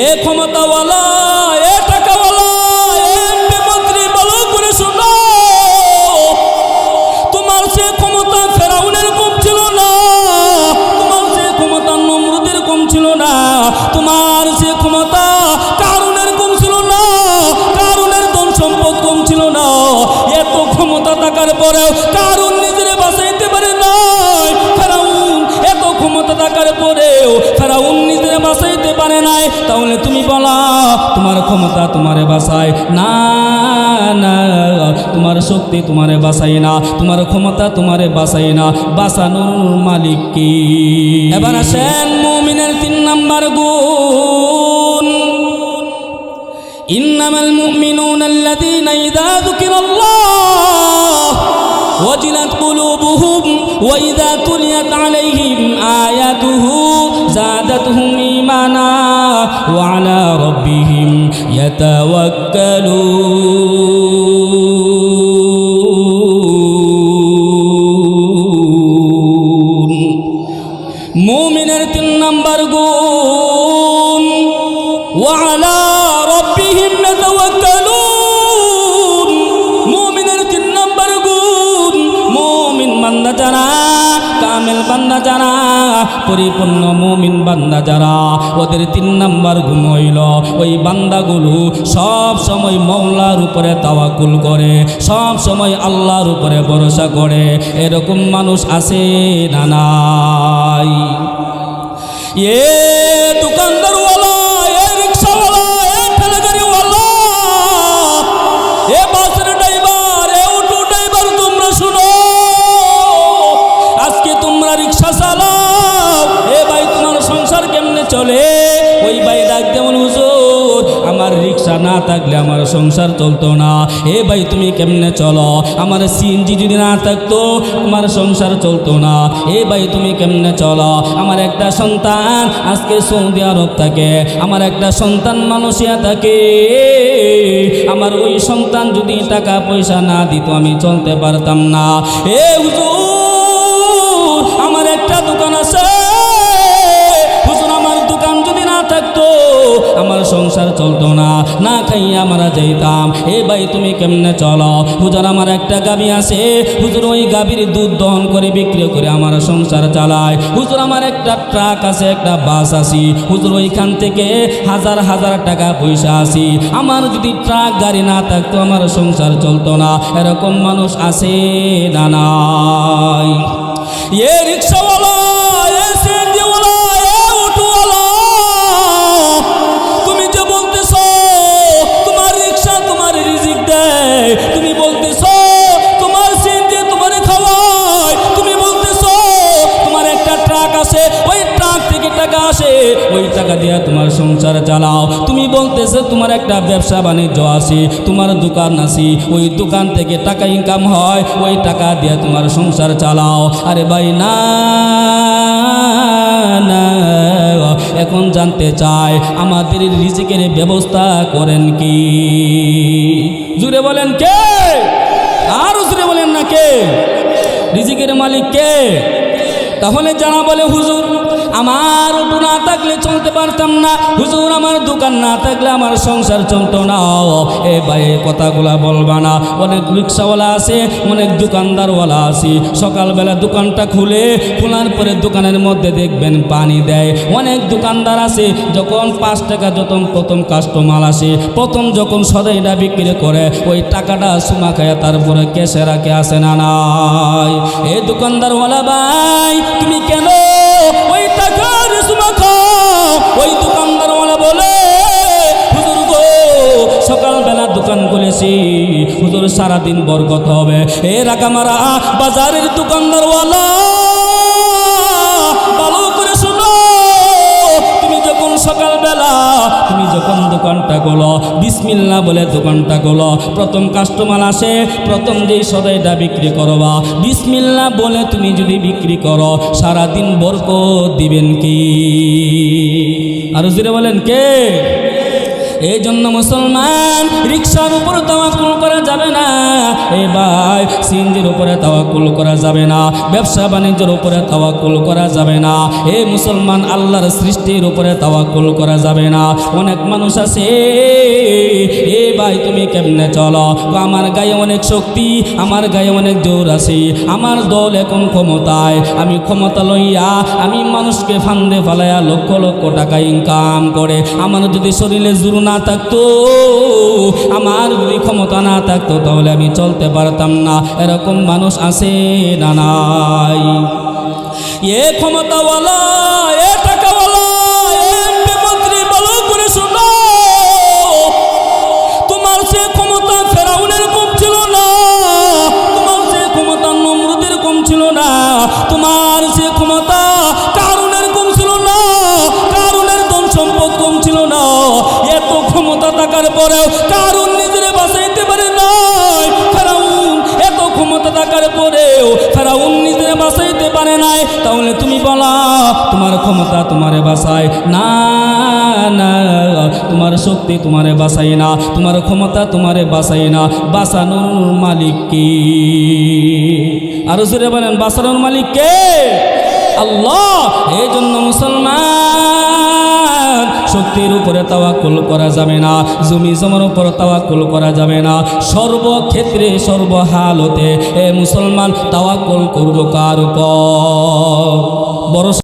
এ ক্ষমতাওয়ালা, এ টাকাওয়ালা, এমপি মন্ত্রী, ভালো করে শোনো, তোমার সে ক্ষমতা ফেরাউনের কম ছিল না, তোমার সে ক্ষমতা নমরুদের কম ছিল না, তোমার সে ক্ষমতা কারুনের কম ছিল না, কারুনের ধন সম্পদ কম ছিল না। এত ক্ষমতা থাকার পরেও কারুন নিজের বাঁচাইতে পারে নাই, ফেরাউন এত ক্ষমতা থাকার পরেও ফেরাউন নিজের বাঁচাইতে পারে নাই। তাহলে তুমি বলা তোমার ক্ষমতা তোমারে বাঁচায় না? না, তোমার শক্তি তোমারে বাঁচাই না, তোমার ক্ষমতা তোমারে বাঁচাই না, বাঁচানোর মালিক কি? এবার আসেন মুমিনের 3 নাম্বার গুণ। ইন্নামাল মুমিনুনা আল্লাযীনা ইযা যুকিরাল্লাহ ওয়াজিলাত কুলুবুহুম ওয়া ইযা তুলিয়াত আলাইহিম আয়াতুহু যাদাতুহুম ঈমানা ওয়া আলা রাব্বিহিম ইয়াতাওয়াক্কালুন। মুমিনের 3 নাম্বার গুণ, ওয়া আলা রাব্বিহিম ইয়াতাওয়াক্কালুন। মুমিনের 3 নাম্বার গুণ, মুমিন বান্দা যারা, কামেল বান্দা যারা, পরিপূর্ণ মুমিন বান্দা যারা, ওদের 3 নাম্বার গুণ হইল ওই বান্দাগুলো সব সময় মওলার উপরে তাওয়াক্কুল করে, সব সময় আল্লাহর উপরে ভরসা করে। এরকম মানুষ আছে না নাই? এ দোকানদারওয়ালা, এ রিক্সাওয়ালা, এ ঠেলাগাড়িওয়ালা, এ বাসের ড্রাইভার, এ অটো ড্রাইভার, তোমরা শুনো, আজকে তোমরা রিক্সা চালাও, এ ভাই তোমার সংসার কেমনে চলে? ওই ভাই ডাক দেমন, হুজুর আমার রিক্সা না থাকলে আমার সংসার চলতো না। এ ভাই তুমি কেমনে চলো? আমার সিএনজি যদি না থাকতো আমার সংসার চলতো না। এ ভাই তুমি কেমনে চলো? আমার একটা সন্তান আজকে সৌদি আরব থাকে, আমার একটা সন্তান মালয়েশিয়া থাকে, আমার ওই সন্তান যদি টাকা পয়সা না দিত আমি চলতে পারতাম না। এ হুজুর আমার একটা দোকান আছে, হুজুর আমার দোকান যদি না থাকতো আমার সংসার চলতো না, না খাইয়া মারা যাইতাম। এ ভাই তুমি কেমনে চলো? হুজুর আমার একটা গাভী আছে, হুজুর ওই গাভীর দুধ দহন করে বিক্রি করে আমার সংসার চালায়। হুজুর আমার একটা ট্রাক আছে, একটা বাস আছে, হুজুর ওইখান থেকে হাজার হাজার টাকা পয়সা আছে। আমার যদি ট্রাক গাড়ি না থাকতো আমার সংসার চলতো না। এরকম মানুষ আছে না নাই? এ রিক্সাওয়ালা, এ সিএনজিওয়ালা, এ অটোওয়ালা, তুমি যে বলতেছ তোমার রিক্সা তোমার রিজিক দেয়, তুমি বলতেছ তোমার সিএনজি তোমার খাওয়ায়, তুমি বলতেছ তোমার একটা ট্রাক আছে, ওই ট্রাক থেকে টাকা আসে, ওই টাকা দিয়ে তোমার সংসার চালাও, তুমি বলতেছো তোমার একটা ব্যবসা বাণিজ্য আছে, তোমার দোকান আছে, ওই দোকান থেকে টাকা ইনকাম হয়, ওই টাকা দিয়ে তোমার সংসার চালাও। আরে ভাই না, এখন জানতে চাই আমাদের রিজিকের ব্যবস্থা করেন কি? জুড়ে বলেন কে? আরো জুড়ে বলেন না কে? রিজিকের মালিক কে? তাহলে যারা বলে হুজুর আমার অটো না থাকলে চলতে পারতাম না, হুজুর আমার দোকান না থাকলে আমার সংসার চলতো না, এ ভাই কথাগুলা বলবা না। অনেক রিক্সাওয়ালা আছে, অনেক দোকানদারওয়ালা আছে, সকালবেলা দোকানটা খোলার পরে দোকানের মধ্যে দেখবেন পানি দেয়। অনেক দোকানদার আছে যখন 5 টাকা যখন প্রথম কাস্টমার আসে, প্রথম যখন সদাইটা বিক্রি করে ওই টাকাটা সুমা খায় তারপরে কেসে রাখে, আসে না নাই? এ দোকানদারওয়ালা ভাই তুমি কেন ওই টাকার সুমা খাও? ওই দোকানদারওয়ালা বলে হুজুর গো সকালবেলা দোকান খুলেছি, হুজুর সারাদিন বরকত হবে। এ রাগামারা বাজারের দোকানদারওয়ালা ভালো করে শোনো, তুমি যখন সকালবেলা তুমি যখন দোকানটা খোলো বিসমিল্লাহ বলে দোকানটা খোলো, প্রথম কাস্টমার আসে, প্রথম যেই সদাইটা বিক্রি করবা বিসমিল্লাহ বলে তুমি যদি বিক্রি করো সারাদিন বরকত দিবেন কি? আর জোরে বলেন কে? এই জন্য মুসলমান রিকশার উপরে তাওয়াক্কুল করা যাবে না, এ ভাই সিএনজির উপরে তাওয়াক্কুল করা যাবে না, ব্যবসা বাণিজ্যের উপরে তাওয়াক্কুল করা যাবে না, এ মুসলমান আল্লাহর সৃষ্টির উপরে তাওয়াক্কুল করা যাবে না। অনেক মানুষ আছে, এ ভাই তুমি কেমনে চলো, আমার গায়ে অনেক শক্তি, আমার গায়ে অনেক জোর আছে, আমার দল এখন ক্ষমতায়, আমি ক্ষমতা লইয়া আমি মানুষকে ফান্দে ফালাইয়া লক্ষ লক্ষ টাকা ইনকাম করে, আমার যদি শরীরে জোর না থাকতো, আমার যদি ক্ষমতা না থাকতো, তাহলে আমি চলতে পারতাম না। এরকম মানুষ আছে না নাই? এ ক্ষমতাওয়ালা, এ টাকাওয়ালা, এমপি মন্ত্রী, ভালো করে শোনো, তোমার সে ক্ষমতা ফেরাউনের কম ছিল না, তোমার সে ক্ষমতা নমরুদের কম ছিল না, তোমার সে ক্ষমতা কারুনের কম ছিল না, কারুনের ধন সম্পদ কম ছিল না। এত ক্ষমতা থাকার পরেও কারুন নিজের বাঁচাইতে পারে নাই, ফেরাউন এত ক্ষমতা থাকার পরেও ফেরাউন নিজের বাঁচাইতে পারে নাই। তাহলে তুমি বলা তোমার ক্ষমতা তোমারে বাঁচায় না, না তোমার শক্তি তোমারে বাঁচায় না, তোমার ক্ষমতা তোমারে বাঁচায় না, বাঁচানোর মালিক কে? আরো জোরে বলেন, বাঁচানোর মালিক কে? আল্লাহ। এই জন্য মুসলমান শক্তির উপরে তাওয়াক্কুল করা যাবে না, জমি জমার উপর তাওয়াক্কুল করা যাবে না, সর্বক্ষেত্রে সর্বহালতে এ মুসলমান তাওয়াক্কুল করব কার উপর? বড়